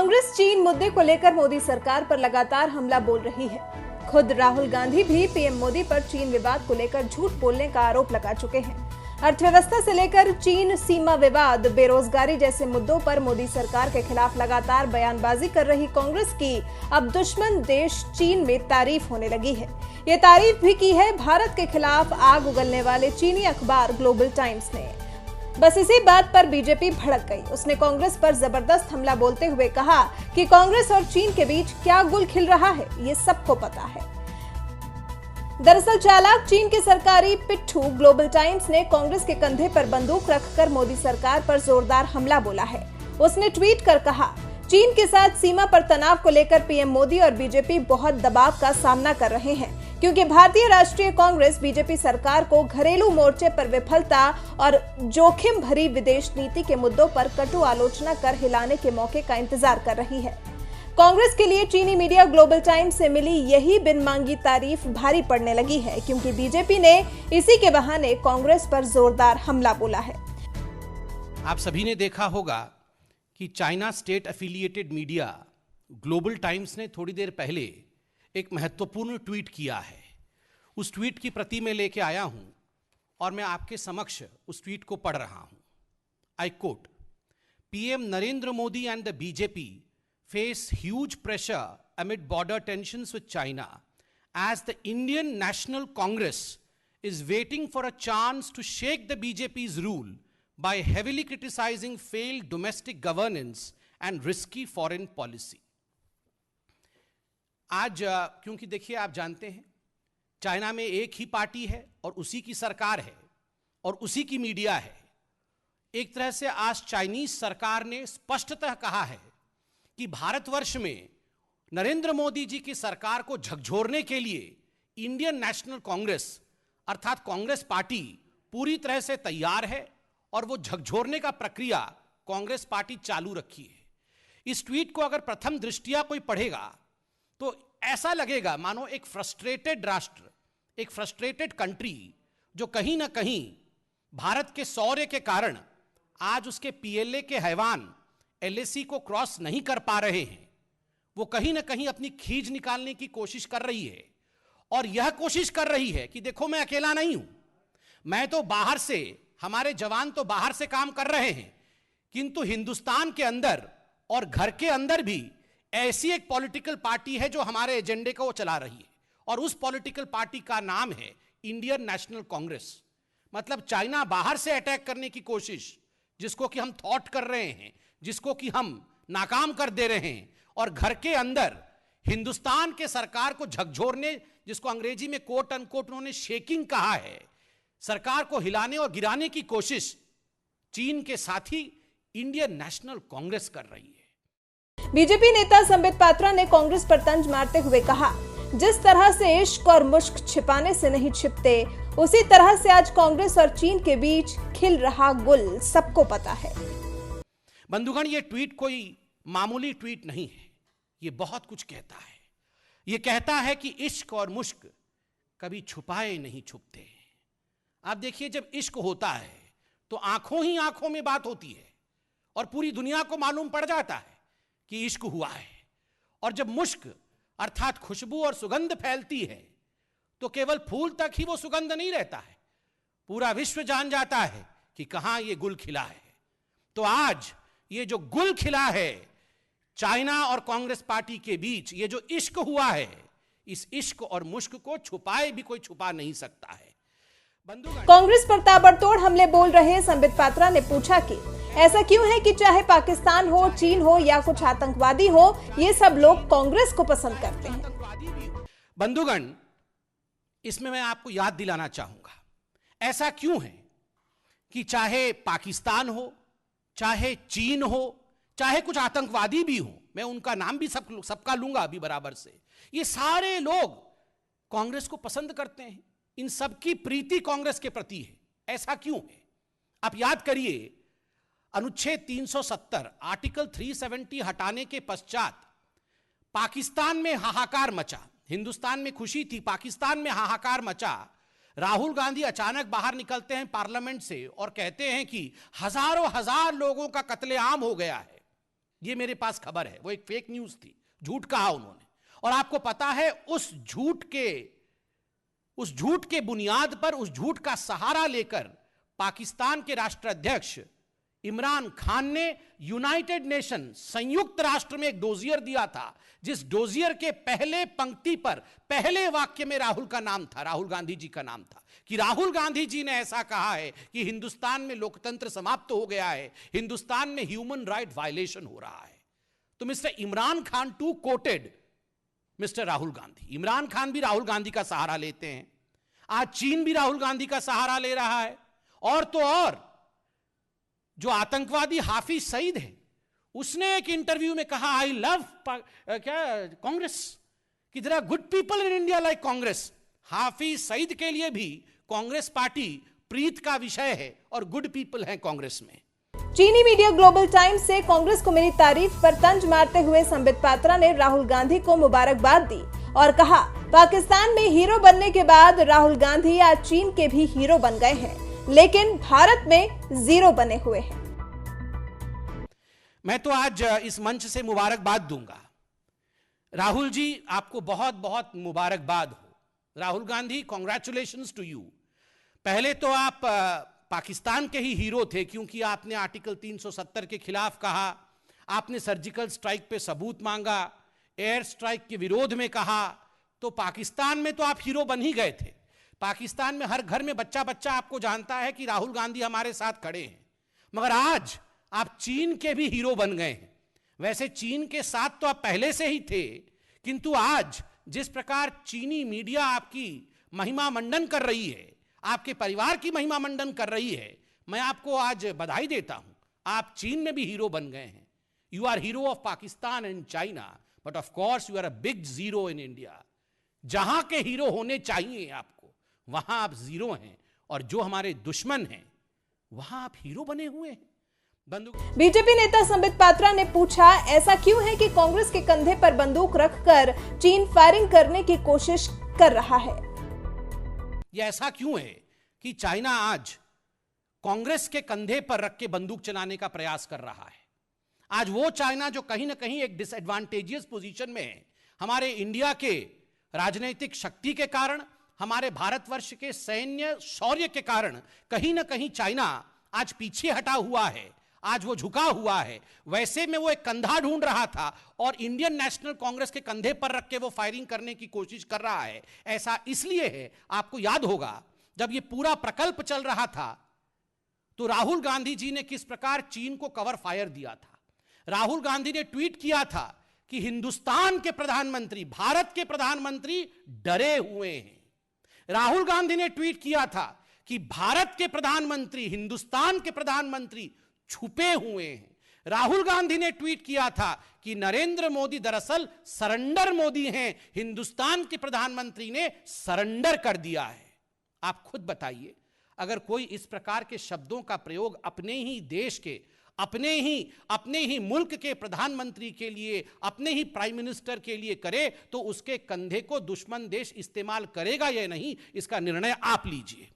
कांग्रेस चीन मुद्दे को लेकर मोदी सरकार पर लगातार हमला बोल रही है। खुद राहुल गांधी भी पीएम मोदी पर चीन विवाद को लेकर झूठ बोलने का आरोप लगा चुके हैं। अर्थव्यवस्था से लेकर चीन सीमा विवाद, बेरोजगारी जैसे मुद्दों पर मोदी सरकार के खिलाफ लगातार बयानबाजी कर रही कांग्रेस की अब दुश्मन देश चीन में तारीफ होने लगी है। ये तारीफ भी की है भारत के खिलाफ आग उगलने वाले चीनी अखबार ग्लोबल टाइम्स ने। बस इसी बात पर बीजेपी भड़क गई। उसने कांग्रेस पर जबरदस्त हमला बोलते हुए कहा कि कांग्रेस और चीन के बीच क्या गुल खिल रहा है, ये सबको पता है। दरअसल चालाक चीन के सरकारी पिट्ठू ग्लोबल टाइम्स ने कांग्रेस के कंधे पर बंदूक रखकर मोदी सरकार पर जोरदार हमला बोला है। उसने ट्वीट कर कहा, चीन के साथ सीमा पर तनाव को लेकर पीएम मोदी और बीजेपी बहुत दबाव का सामना कर रहे हैं, क्योंकि भारतीय राष्ट्रीय कांग्रेस बीजेपी सरकार को घरेलू मोर्चे पर विफलता और जोखिम भरी विदेश नीति के मुद्दों पर कटु आलोचना कर हिलाने के मौके का इंतजार कर रही है। कांग्रेस के लिए चीनी मीडिया ग्लोबल टाइम्स से मिली यही बिन मांगी तारीफ भारी पड़ने लगी है, क्योंकि बीजेपी ने इसी के बहाने कांग्रेस पर जोरदार हमला बोला है। आप सभी ने देखा होगा कि China state affiliated media global times ने थोड़ी देर पहले एक महत्वपूर्ण ट्वीट किया है। उस ट्वीट की प्रति मैं लेके आया हूं और मैं आपके समक्ष उस ट्वीट को पढ़ रहा हूं। I quote, PM Narendra Modi and the BJP face huge pressure amid border tensions with China as the Indian National Congress is waiting for a chance to shake the BJP's rule by heavily criticizing failed domestic governance and risky foreign policy. आज क्योंकि देखिए, आप जानते हैं China में एक ही party है और उसी की सरकार है और उसी की मीडिया है। एक तरह से आज चाइनीज सरकार ने स्पष्टतः कहा है कि भारतवर्ष में नरेंद्र मोदी जी की सरकार को झकझोरने के लिए इंडियन नेशनल कांग्रेस अर्थात कांग्रेस पार्टी पूरी तरह से तैयार है और वो झकझोरने का प्रक्रिया कांग्रेस पार्टी चालू रखी है। इस ट्वीट को अगर प्रथम दृष्टिया कोई पढ़ेगा तो ऐसा लगेगा मानो एक फ्रस्ट्रेटेड राष्ट्र, एक फ्रस्ट्रेटेड कंट्री जो कहीं ना कहीं भारत के शौर्य के कारण आज उसके पीएलए के हैवान एलएसी को क्रॉस नहीं कर पा रहे हैं, वो कहीं ना कहीं अपनी खींच निकालने की कोशिश कर रही है। और यह कोशिश कर रही है कि देखो, मैं अकेला नहीं हूं, मैं तो बाहर से, हमारे जवान तो बाहर से काम कर रहे हैं, किंतु हिंदुस्तान के अंदर और घर के अंदर भी ऐसी एक पॉलिटिकल पार्टी है जो हमारे एजेंडे को चला रही है, और उस पॉलिटिकल पार्टी का नाम है इंडियन नेशनल कांग्रेस। मतलब चाइना बाहर से अटैक करने की कोशिश, जिसको कि हम थॉट कर रहे हैं, जिसको कि हम नाकाम कर दे रहे हैं, और घर के अंदर हिंदुस्तान के सरकार को झकझोरने, जिसको अंग्रेजी में कोट अनकोट उन्होंने शेकिंग कहा है, सरकार को हिलाने और गिराने की कोशिश चीन के साथी इंडियन नेशनल कांग्रेस कर रही है। बीजेपी नेता संबित पात्रा ने कांग्रेस पर तंज मारते हुए कहा, जिस तरह से इश्क और मुश्क छिपाने से नहीं छिपते, उसी तरह से आज कांग्रेस और चीन के बीच खिल रहा गुल सबको पता है। बंधुगण, ये ट्वीट कोई मामूली ट्वीट नहीं है, ये बहुत कुछ कहता है। ये कहता है कि इश्क और मुश्क कभी छुपाए नहीं छुपते। आप देखिए, जब इश्क होता है तो आंखों ही आंखों में बात होती है और पूरी दुनिया को मालूम पड़ जाता है कि इश्क हुआ है। और जब मुश्क अर्थात खुशबू और सुगंध फैलती है तो केवल फूल तक ही वो सुगंध नहीं रहता है, पूरा विश्व जान जाता है कि कहां ये गुल खिला है। तो आज ये जो गुल खिला है चाइना और कांग्रेस पार्टी के बीच, ये जो इश्क हुआ है, इस इश्क और मुश्क को छुपाए भी कोई छुपा नहीं सकता है। कांग्रेस पर ताबड़तोड़ हमले बोल रहे संबित पात्रा ने पूछा कि ऐसा क्यों है कि चाहे पाकिस्तान हो, चीन हो या कुछ आतंकवादी हो, ये सब लोग कांग्रेस को पसंद करते हैं। बंधुगण, इसमें मैं आपको याद दिलाना चाहूंगा, ऐसा क्यों है कि चाहे पाकिस्तान हो, चाहे चीन हो, चाहे कुछ आतंकवादी भी हो, मैं उनका नाम भी सबका लूंगा अभी बराबर से, ये सारे लोग कांग्रेस को पसंद करते हैं। इन सबकी प्रीति कांग्रेस के प्रति है। ऐसा क्यों है? आप याद करिए, अनुच्छेद 370 आर्टिकल 370 हटाने के पश्चात पाकिस्तान में हाहाकार मचा, हिंदुस्तान में खुशी थी, पाकिस्तान में हाहाकार मचा। राहुल गांधी अचानक बाहर निकलते हैं पार्लियामेंट से और कहते हैं कि हजारों हजार लोगों का कत्लेआम हो गया है। ये मेरे पास खबर है, वो एक फेक न्यूज थी, झूठ कहा उन्होंने। और आपको पता है उस झूठ के बुनियाद पर, उस झूठ का सहारा लेकर पाकिस्तान के राष्ट्राध्यक्ष इमरान खान ने यूनाइटेड नेशन, संयुक्त राष्ट्र में एक डोजियर दिया था, जिस डोजियर के पहले पंक्ति पर पहले वाक्य में राहुल का नाम था, राहुल गांधी जी का नाम था, कि राहुल गांधी जी ने ऐसा कहा है कि हिंदुस्तान में लोकतंत्र समाप्त हो गया है, हिंदुस्तान में ह्यूमन राइट वायलेशन हो रहा है। तो mister Imran Khan to quoted mister Rahul Gandhi. Imran Khan भी राहुल गांधी का सहारा लेते हैं, आज चीन भी राहुल गांधी का सहारा ले रहा है। और तो और जो आतंकवादी हाफिज सईद है, उसने एक इंटरव्यू में कहा, आई लव कांग्रेस, कि there are good people in India like Congress. Hafiz Saeed के लिए भी कांग्रेस पार्टी प्रीत का विषय है और गुड पीपल हैं कांग्रेस में। चीनी मीडिया ग्लोबल टाइम्स से कांग्रेस को मिली तारीफ पर तंज मारते हुए संबित पात्रा ने राहुल गांधी को मुबारकबाद दी और कहा, पाकिस्तान में हीरो बनने के बाद राहुल गांधी आज चीन के भी हीरो बन गए हैं, लेकिन भारत में जीरो बने हुए हैं। मैं तो आज इस मंच से मुबारकबाद दूंगा। राहुल जी, आपको बहुत बहुत मुबारकबाद हो। Rahul Gandhi, congratulations to you. पहले तो आप पाकिस्तान के ही हीरो थे, क्योंकि आपने आर्टिकल 370 के खिलाफ कहा, आपने सर्जिकल स्ट्राइक पे सबूत मांगा, एयर स्ट्राइक के विरोध में कहा, तो पाकिस्तान में तो आप हीरो बन ही गए थे। पाकिस्तान में हर घर में बच्चा बच्चा आपको जानता है कि राहुल गांधी हमारे साथ खड़े हैं। मगर आज आप चीन के भी हीरो बन गए हैं। वैसे चीन के साथ तो आप पहले से ही थे, किंतु आज जिस प्रकार चीनी मीडिया आपकी महिमा मंडन कर रही है, आपके परिवार की महिमा मंडन कर रही है, मैं आपको आज बधाई देता हूं। आप चीन में भी हीरो बन गए हैं। You are hero of Pakistan and China, but of course you are a big zero in India. जहां के हीरो होने चाहिए आपको, वहां आप जीरो हैं, और जो हमारे दुश्मन हैं वहां आप हीरो बने हुए हैं। बीजेपी नेता संबित पात्रा ने पूछा, ऐसा क्यों है कि कांग्रेस के कंधे पर बंदूक रखकर चीन फायरिंग करने की कोशिश कर रहा है? यह ऐसा क्यों है कि चाइना आज कांग्रेस के कंधे पर रख के बंदूक चलाने का प्रयास कर रहा है? आज वो चाइना जो कहीं ना कहीं एक डिसएडवांटेजियस पोजीशन में है, हमारे इंडिया के राजनीतिक शक्ति के कारण, हमारे भारतवर्ष के सैन्य शौर्य के कारण कहीं ना कहीं चाइना आज पीछे हटा हुआ है, आज वो झुका हुआ है। वैसे में वो एक कंधा ढूंढ रहा था और इंडियन नेशनल कांग्रेस के कंधे पर रख के वो फायरिंग करने की कोशिश कर रहा है। ऐसा इसलिए है, आपको याद होगा जब ये पूरा प्रकल्प चल रहा था तो राहुल गांधी जी ने किस प्रकार चीन को कवर फायर दिया था। राहुल गांधी ने ट्वीट किया था कि हिंदुस्तान के प्रधानमंत्री, भारत के प्रधानमंत्री डरे हुए हैं। राहुल गांधी ने ट्वीट किया था कि भारत के प्रधानमंत्री, हिंदुस्तान के प्रधानमंत्री छुपे हुए हैं। राहुल गांधी ने ट्वीट किया था कि नरेंद्र मोदी दरअसल सरेंडर मोदी हैं, हिंदुस्तान के प्रधानमंत्री ने सरेंडर कर दिया है। आप खुद बताइए, अगर कोई इस प्रकार के शब्दों का प्रयोग अपने ही देश के, अपने ही मुल्क के प्रधानमंत्री के लिए, अपने ही प्राइम मिनिस्टर के लिए करे, तो उसके कंधे को दुश्मन देश इस्तेमाल करेगा या नहीं, इसका निर्णय आप लीजिए।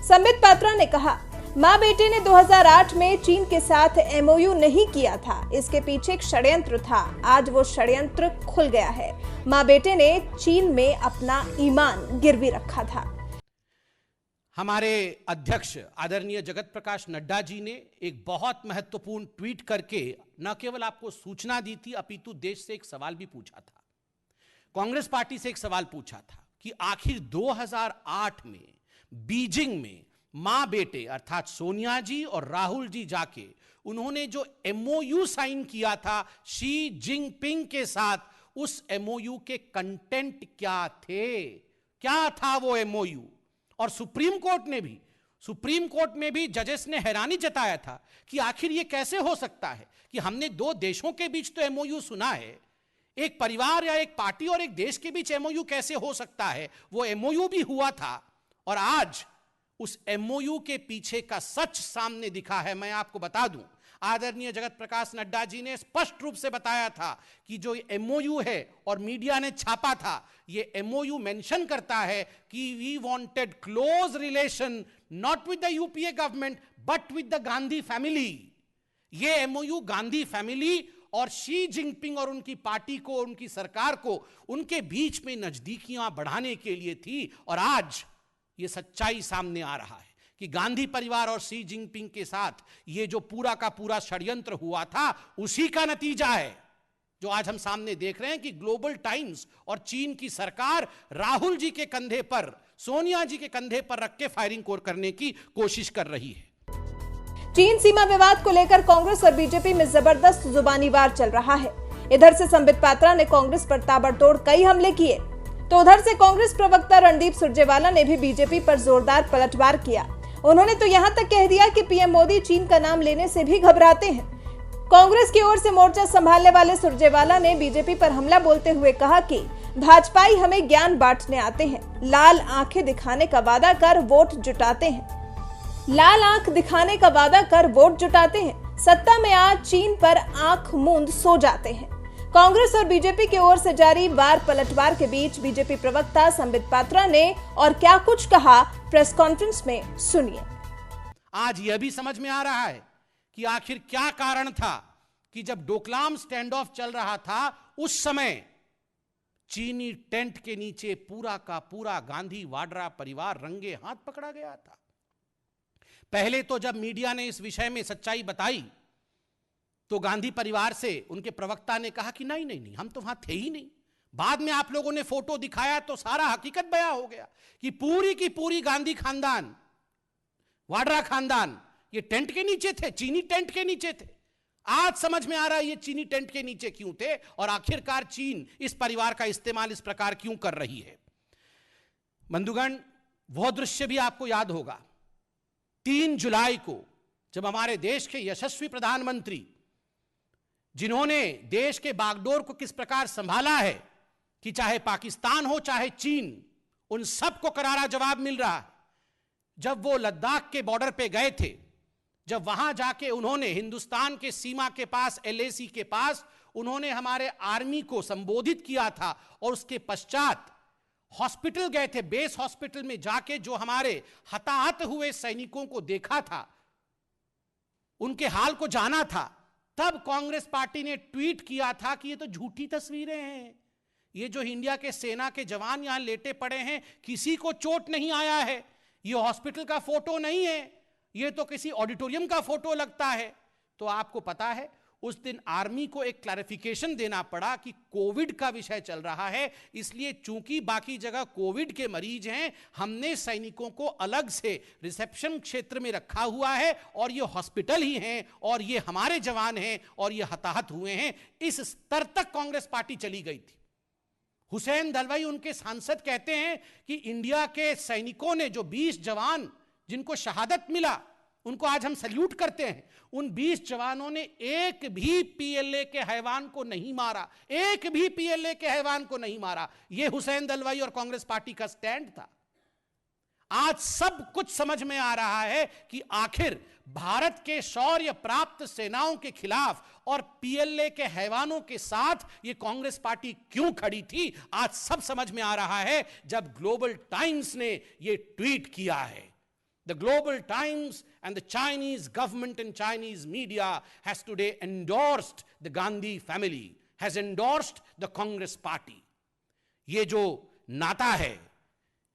संबित पात्रा ने कहा, मां बेटे ने 2008 में चीन के साथ एमओयू नहीं किया था, इसके पीछे एक षड्यंत्र था। आज वो षड्यंत्र खुल गया है। मां बेटे ने चीन में अपना ईमान गिरवी रखा था। हमारे अध्यक्ष आदरणीय जगत प्रकाश नड्डा जी ने एक बहुत महत्वपूर्ण ट्वीट करके न केवल आपको सूचना दी थी, अपितु देश से एक सवाल भी पूछा था। कांग्रेस पार्टी से एक सवाल पूछा था कि आखिर 2008 में बीजिंग में मां बेटे अर्थात सोनिया जी और राहुल जी जाके उन्होंने जो एमओयू साइन किया था शी जिनपिंग के साथ, उस एमओयू के कंटेंट क्या थे, क्या था वो एमओयू। और सुप्रीम कोर्ट में भी जजेस ने हैरानी जताया था कि आखिर ये कैसे हो सकता है कि हमने दो देशों के बीच तो एमओयू सुना है, एक परिवार या एक पार्टी और एक देश के बीच एमओयू कैसे हो सकता है। वो एमओयू भी हुआ था और आज उस एमओयू के पीछे का सच सामने दिखा है। मैं आपको बता दूं, आदरणीय जगत प्रकाश नड्डा जी ने स्पष्ट रूप से बताया था कि जो एमओयू है और मीडिया ने छापा था, ये एमओयू मेंशन करता है कि we wanted close relation not with the UPA government but with the Gandhi family. ये एमओयू गांधी फैमिली और शी जिनपिंग और उनकी पार्टी को, उनकी सरकार को, उनके बीच में नजदीकियां बढ़ाने के लिए थी। और आज ये सच्चाई सामने आ रहा है कि गांधी परिवार और शी जिनपिंग के साथ ये जो पूरा का पूरा षड्यंत्र हुआ था, उसी का नतीजा है जो आज हम सामने देख रहे हैं कि ग्लोबल टाइम्स और चीन की सरकार राहुल जी के कंधे पर, सोनिया जी के कंधे पर रख के फायरिंग करने की कोशिश कर रही है। चीन सीमा विवाद को लेकर कांग्रेस और बीजेपी में जबरदस्त जुबानी वार चल रहा है। इधर से संबित पात्रा ने कांग्रेस पर ताबड़तोड़ कई हमले किए, तो उधर से कांग्रेस प्रवक्ता रणदीप सुरजेवाला ने भी बीजेपी पर जोरदार पलटवार किया। उन्होंने तो यहां तक कह दिया कि पीएम मोदी चीन का नाम लेने से भी घबराते हैं। कांग्रेस की ओर से मोर्चा संभालने वाले सुरजेवाला ने बीजेपी पर हमला बोलते हुए कहा कि भाजपाई हमें ज्ञान बांटने आते हैं, लाल आंखें दिखाने का वादा कर वोट जुटाते हैं, लाल आंख दिखाने का वादा कर वोट जुटाते हैं, सत्ता में आज चीन पर आंख मूंद सो जाते हैं। कांग्रेस और बीजेपी की ओर से जारी वार पलटवार के बीच बीजेपी प्रवक्ता संबित पात्रा ने और क्या कुछ कहा, प्रेस कॉन्फ्रेंस में सुनिए। आज यह भी समझ में आ रहा है कि आखिर क्या कारण था कि जब डोकलाम स्टैंड ऑफ चल रहा था, उस समय चीनी टेंट के नीचे पूरा का पूरा गांधी वाड्रा परिवार रंगे हाथ पकड़ा गया था। पहले तो जब मीडिया ने इस विषय में सच्चाई बताई तो गांधी परिवार से उनके प्रवक्ता ने कहा कि नहीं नहीं नहीं, हम तो वहां थे ही नहीं। बाद में आप लोगों ने फोटो दिखाया तो सारा हकीकत बयां हो गया कि पूरी की पूरी गांधी खानदान, वाड्रा खानदान ये टेंट के नीचे थे, चीनी टेंट के नीचे थे। आज समझ में आ रहा है ये चीनी टेंट के नीचे क्यों थे और आखिरकार चीन इस परिवार का इस्तेमाल इस प्रकार क्यों कर रही है। बंधुगण, वह दृश्य भी आपको याद होगा 3 जुलाई को जब हमारे देश के यशस्वी प्रधानमंत्री, जिन्होंने देश के बागडोर को किस प्रकार संभाला है कि चाहे पाकिस्तान हो चाहे चीन, उन सबको करारा जवाब मिल रहा है। जब वो लद्दाख के बॉर्डर पे गए थे, जब वहां जाके उन्होंने हिंदुस्तान के सीमा के पास, LAC के पास उन्होंने हमारे आर्मी को संबोधित किया था और उसके पश्चात हॉस्पिटल गए थे, बेस हॉस्पिटल में जाके जो हमारे हताहत हुए सैनिकों को देखा था, उनके हाल को जाना था, तब कांग्रेस पार्टी ने ट्वीट किया था कि ये तो झूठी तस्वीरें हैं, ये जो इंडिया के सेना के जवान यहां लेटे पड़े हैं किसी को चोट नहीं आया है, ये हॉस्पिटल का फोटो नहीं है, ये तो किसी ऑडिटोरियम का फोटो लगता है। तो आपको पता है उस दिन आर्मी को एक क्लैरिफिकेशन देना पड़ा कि कोविड का विषय चल रहा है, इसलिए चूंकि बाकी जगह कोविड के मरीज हैं, हमने सैनिकों को अलग से रिसेप्शन क्षेत्र में रखा हुआ है और ये हॉस्पिटल ही हैं और ये हमारे जवान हैं और ये हताहत हुए हैं। इस स्तर तक कांग्रेस पार्टी चली गई थी। हुसैन दलवाई उनके सांसद कहते हैं कि इंडिया के सैनिकों ने, जो 20 जवान जिनको शहादत मिला, उनको आज हम सल्यूट करते हैं, उन 20 जवानों ने एक भी PLA के हैवान को नहीं मारा, एक भी PLA के हैवान को नहीं मारा। यह हुसैन दलवाई और कांग्रेस पार्टी का स्टैंड था। आज सब कुछ समझ में आ रहा है कि आखिर भारत के शौर्य प्राप्त सेनाओं के खिलाफ और PLA के हैवानों के साथ ये कांग्रेस पार्टी क्यों खड़ी थी। आज सब समझ में आ रहा है जब ग्लोबल टाइम्स ने ये ट्वीट किया है। The Global Times and the Chinese government and Chinese media has today endorsed the Gandhi family, has endorsed the Congress party. ये जो नाता है,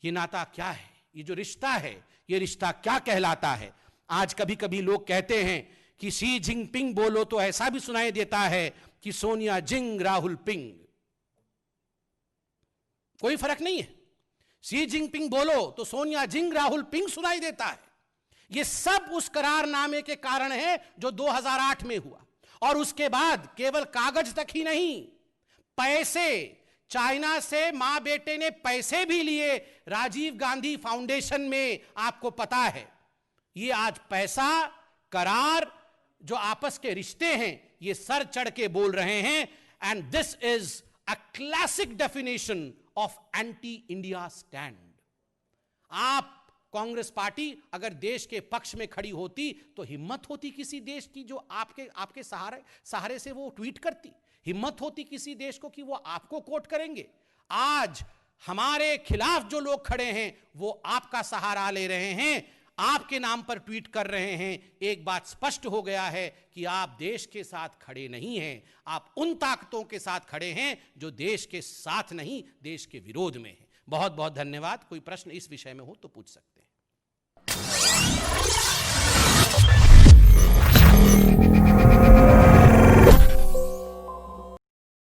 ये नाता क्या है, ये जो रिश्ता है, ये रिश्ता क्या कहलाता है। आज कभी कभी लोग कहते हैं कि शी जिनपिंग बोलो तो ऐसा भी सुनाई देता है कि सोनिया जिंग राहुल पिंग। कोई फर्क नहीं है, शी जिनपिंग बोलो तो सोनिया जिंग राहुल पिंग सुनाई देता है। यह सब उस करारनामे के कारण है जो 2008 में हुआ और उसके बाद केवल कागज तक ही नहीं, पैसे, चाइना से मां बेटे ने पैसे भी लिए राजीव गांधी फाउंडेशन में। आपको पता है ये आज पैसा, करार, जो आपस के रिश्ते हैं, ये सर चढ़ के बोल रहे हैं। And this is a classic definition of anti India stand. आप कांग्रेस पार्टी अगर देश के पक्ष में खड़ी होती तो हिम्मत होती किसी देश की जो आपके सहारे से वो ट्वीट करती, हिम्मत होती किसी देश को कि वो आपको कोट करेंगे। आज हमारे खिलाफ जो लोग खड़े हैं वो आपका सहारा ले रहे हैं। आपके नाम पर ट्वीट कर रहे हैं, एक बात स्पष्ट हो गया है कि आप देश के साथ खड़े नहीं हैं। आप उन ताकतों के साथ खड़े हैं जो देश के साथ नहीं, देश के विरोध में हैं। बहुत बहुत धन्यवाद। कोई प्रश्न इस विषय में हो तो पूछ सकते हैं।